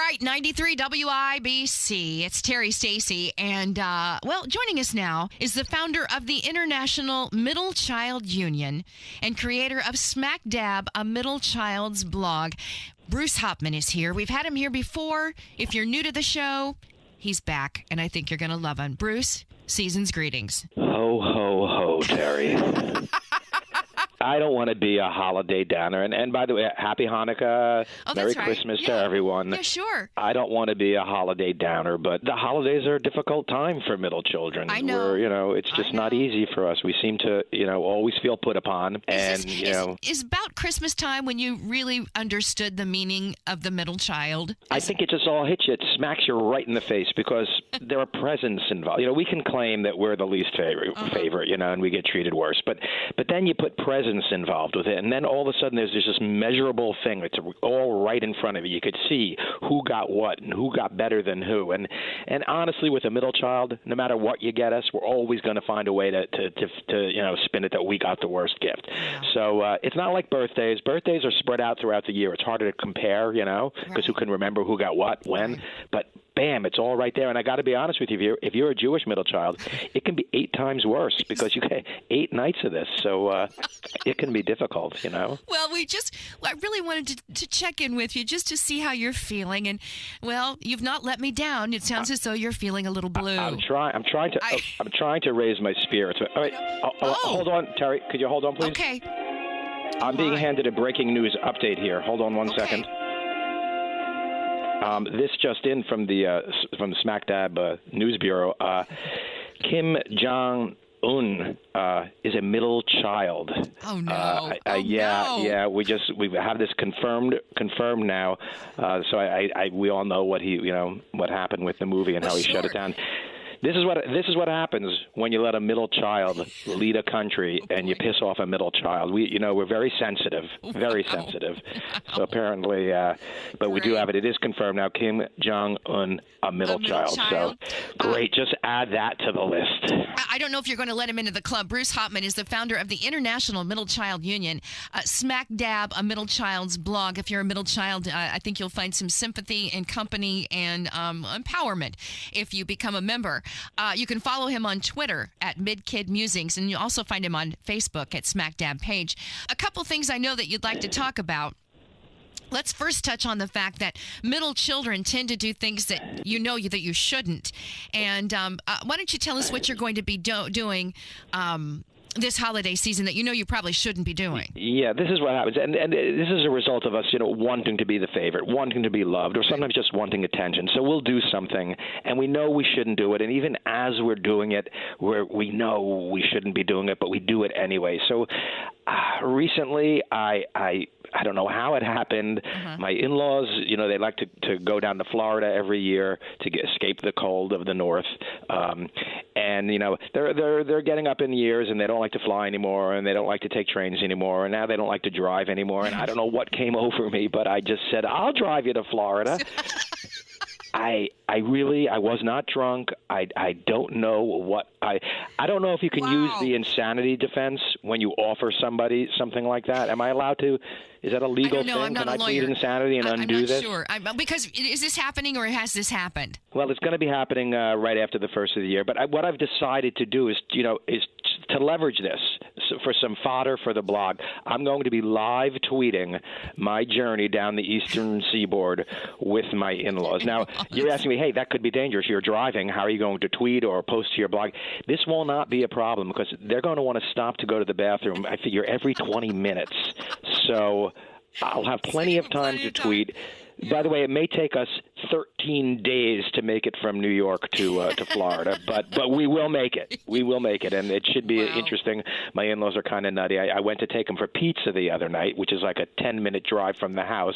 right, 93 WIBC. It's Terri Stacy. And, joining us now is the founder of the International Middle Child Union and creator of Smack Dab, a middle child's blog. Bruce Hopman is here. We've had him here before. If you're new to the show, he's back, and I think you're going to love him. Bruce, season's greetings. Ho, ho, ho, Terri. I don't want to be a holiday downer. And by the way, happy Hanukkah. Merry Christmas to everyone. Yeah, sure. I don't want to be a holiday downer, but the holidays are a difficult time for middle children. I know. It's just not easy for us. We seem to, always feel put upon. Is about Christmas time when you really understood the meaning of the middle child? I think it just all hits you. It smacks you right in the face because there are presents involved. We can claim that we're the least favorite, and we get treated worse. But then you put presents involved with it, and then all of a sudden there's just this measurable thing that's all right in front of you. You could see who got what and who got better than who. And honestly, with a middle child, no matter what you get us, we're always going to find a way to spin it that we got the worst gift. Yeah. So it's not like birthdays. Birthdays are spread out throughout the year. It's harder to compare, because who can remember who got what, when. Right. But bam, it's all right there. And I got to be honest with you, if you're a Jewish middle child, it can be 8 times worse because you get 8 nights of this. So it can be difficult, Well, I really wanted to check in with you just to see how you're feeling. And, well, you've not let me down. It sounds as though you're feeling a little blue. I'm trying to raise my spirits. All right, hold on, Terri. Could you hold on, please? Okay. I'm being handed a breaking news update here. Hold on one second. This just in from the Smack Dab News Bureau. Kim Jong-un is a middle child. Oh no! Yeah. We have this confirmed now. So we all know what happened with the movie and how he shut it down. This is what happens when you let a middle child lead a country and you piss off a middle child. We're very sensitive, sensitive. So apparently, but we do have it. It is confirmed now. Kim Jong-un, a middle child. So great. Just add that to the list. I don't know if you're going to let him into the club. Bruce Hopman is the founder of the International Middle Child Union. Smack Dab, a middle child's blog. If you're a middle child, I think you'll find some sympathy and company and empowerment if you become a member. You can follow him on Twitter at MidKidMusings, and you'll also find him on Facebook at Smack Dab page. A couple things I know that you'd like to talk about. Let's first touch on the fact that middle children tend to do things that that you shouldn't. And why don't you tell us what you're going to be doing this holiday season that you probably shouldn't be doing? Yeah, this is what happens. And this is a result of us, wanting to be the favorite, wanting to be loved, or sometimes just wanting attention. So we'll do something, and we know we shouldn't do it. And even as we're doing it, we know we shouldn't be doing it, but we do it anyway. So recently, I don't know how it happened. My in-laws, they like to go down to Florida every year to escape the cold of the north. And they're getting up in years, and they don't like to fly anymore, and they don't like to take trains anymore, and now they don't like to drive anymore. And I don't know what came over me, but I just said, I'll drive you to Florida. I was not drunk. I don't know what I don't know if you can use the insanity defense when you offer somebody something like that. Am I allowed to? Is that a legal thing? I'm not Can a I lawyer. plead insanity and undo this? I'm not sure. Because is this happening or has this happened? Well, it's going to be happening right after the first of the year. But what I've decided to do is to leverage this for some fodder for the blog. I'm going to be live tweeting my journey down the eastern seaboard with my in-laws. Now, you're asking me, hey, that could be dangerous. You're driving. How are you going to tweet or post to your blog? This will not be a problem because they're going to want to stop to go to the bathroom, I figure, every 20 minutes. So I'll have plenty of time to tweet. By the way, it may take us 13 days to make it from New York to Florida, but we will make it. We will make it, and it should be interesting. My in-laws are kind of nutty. I went to take them for pizza the other night, which is like a 10-minute drive from the house,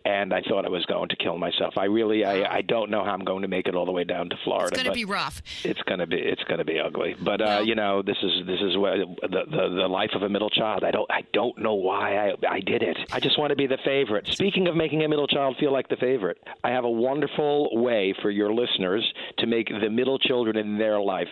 and I thought I was going to kill myself. I don't know how I'm going to make it all the way down to Florida. It's going to be rough. It's going to be ugly. But this is what the life of a middle child. I don't know why I did it. I just want to be the favorite. Speaking of making a middle child feel like the favorite, I have a wonderful way for your listeners to make the middle children in their life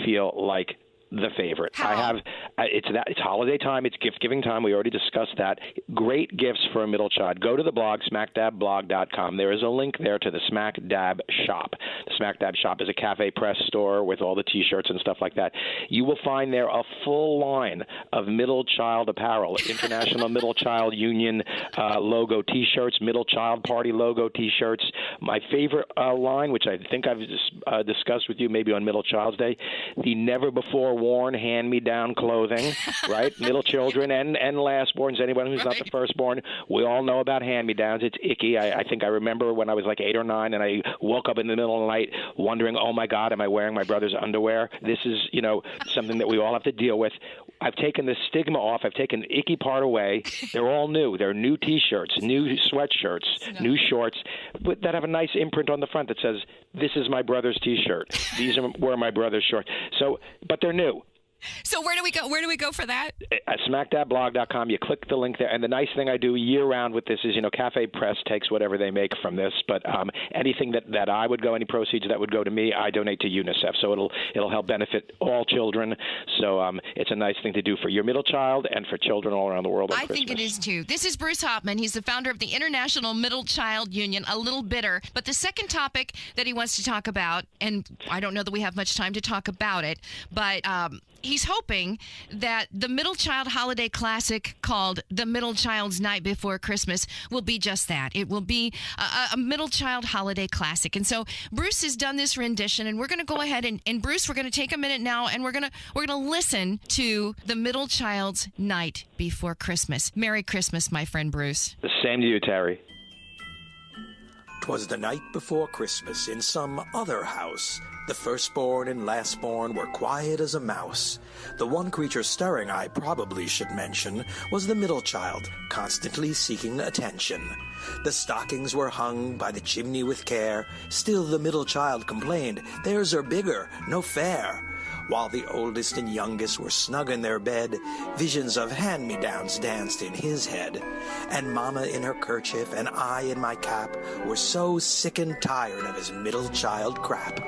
feel like the favorite. How? It's holiday time. It's gift giving time. We already discussed that. Great gifts for a middle child. Go to the blog, smackdabblog.com. There is a link there to the Smack Dab shop. The Smack Dab shop is a cafe press store with all the T-shirts and stuff like that. You will find there a full line of middle child apparel, International Middle Child Union logo T-shirts, Middle Child Party logo T-shirts. My favorite line, which I think I've discussed with you maybe on Middle Child's Day, the never-before-worn hand-me-down clothing, right? Middle children and lastborns, anyone who's not the firstborn, we all know about hand-me-downs. It's icky. I think I remember when I was like 8 or 9 and I woke up in the middle of the night wondering, oh, my God, am I wearing my brother's underwear? This is, something that we all have to deal with. I've taken the stigma off. I've taken the icky part away. They're all new. They're new T-shirts, new sweatshirts, new shorts that have a nice imprint on the front that says, this is my brother's T-shirt. These were my brother's shorts. So, but they're new. So where do we go? Where do we go for that? At smackdabblog.com, you click the link there. And the nice thing I do year-round with this is, Cafe Press takes whatever they make from this. But anything that I would go, any proceeds that would go to me, I donate to UNICEF. So it'll help benefit all children. So it's a nice thing to do for your middle child and for children all around the world. I think it is, too. This is Bruce Hopman. He's the founder of the International Middle Child Union, a little bitter. But the second topic that he wants to talk about, and I don't know that we have much time to talk about it, but he's hoping that the Middle Child Holiday Classic called The Middle Child's Night Before Christmas will be just that. It will be a Middle Child Holiday Classic. And so Bruce has done this rendition, and we're going to go ahead and Bruce, we're going to take a minute now, and we're going to listen to The Middle Child's Night Before Christmas. Merry Christmas, my friend Bruce. The same to you, Terry. 'Twas the night before Christmas in some other house. The firstborn and lastborn were quiet as a mouse. The one creature stirring, I probably should mention, was the middle child, constantly seeking attention. The stockings were hung by the chimney with care. Still the middle child complained, theirs are bigger, no fair. While the oldest and youngest were snug in their bed, visions of hand-me-downs danced in his head. And Mama in her kerchief and I in my cap were so sick and tired of his middle child crap.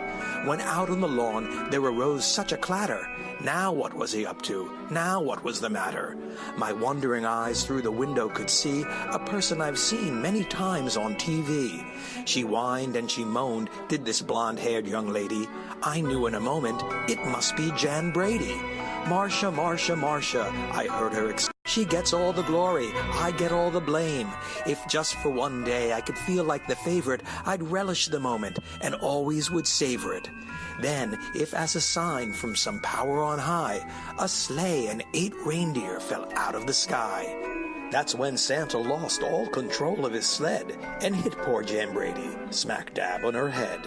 When out on the lawn there arose such a clatter. Now what was he up to? Now what was the matter? My wondering eyes through the window could see a person I've seen many times on TV. She whined and she moaned, did this blonde-haired young lady. I knew in a moment it must be Jan Brady. Marcia, Marcia, Marcia, I heard her exclaim. She gets all the glory, I get all the blame. If just for one day I could feel like the favorite, I'd relish the moment and always would savor it. Then, if as a sign from some power on high, a sleigh and 8 reindeer fell out of the sky. That's when Santa lost all control of his sled and hit poor Jan Brady smack dab on her head.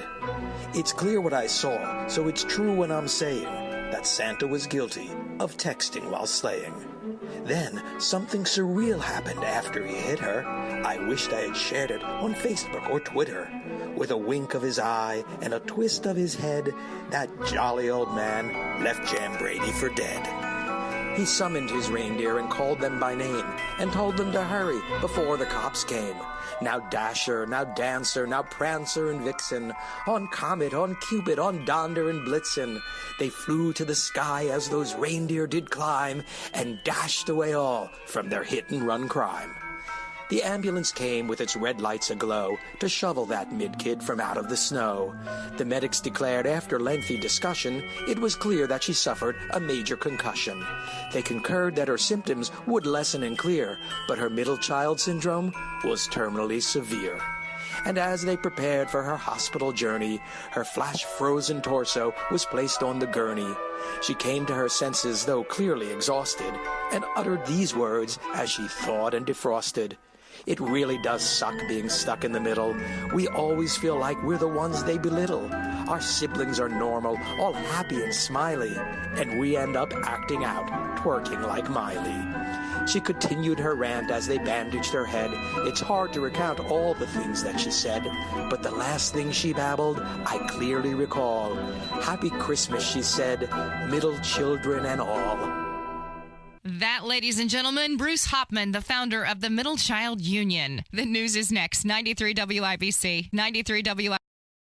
It's clear what I saw, so it's true when I'm saying that Santa was guilty of texting while sleighing. Then something surreal happened after he hit her. I wished I had shared it on Facebook or Twitter. With a wink of his eye and a twist of his head, that jolly old man left Jan Brady for dead. He summoned his reindeer and called them by name and told them to hurry before the cops came. Now Dasher, now Dancer, now Prancer and Vixen, on Comet, on Cupid, on Donder and Blitzen, they flew to the sky as those reindeer did climb and dashed away all from their hit-and-run crime. The ambulance came with its red lights aglow to shovel that mid-kid from out of the snow. The medics declared after lengthy discussion it was clear that she suffered a major concussion. They concurred that her symptoms would lessen and clear, but her middle child syndrome was terminally severe. And as they prepared for her hospital journey, her flash-frozen torso was placed on the gurney. She came to her senses, though clearly exhausted, and uttered these words as she thawed and defrosted. It really does suck being stuck in the middle. We always feel like we're the ones they belittle. Our siblings are normal, all happy and smiley, and we end up acting out, twerking like Miley. She continued her rant as they bandaged her head. It's hard to recount all the things that she said, but the last thing she babbled, I clearly recall. Happy Christmas, she said, middle children and all. That, ladies and gentlemen, Bruce Hopman, the founder of the Middle Child Union. The news is next. 93 WIBC, 93 WIBC.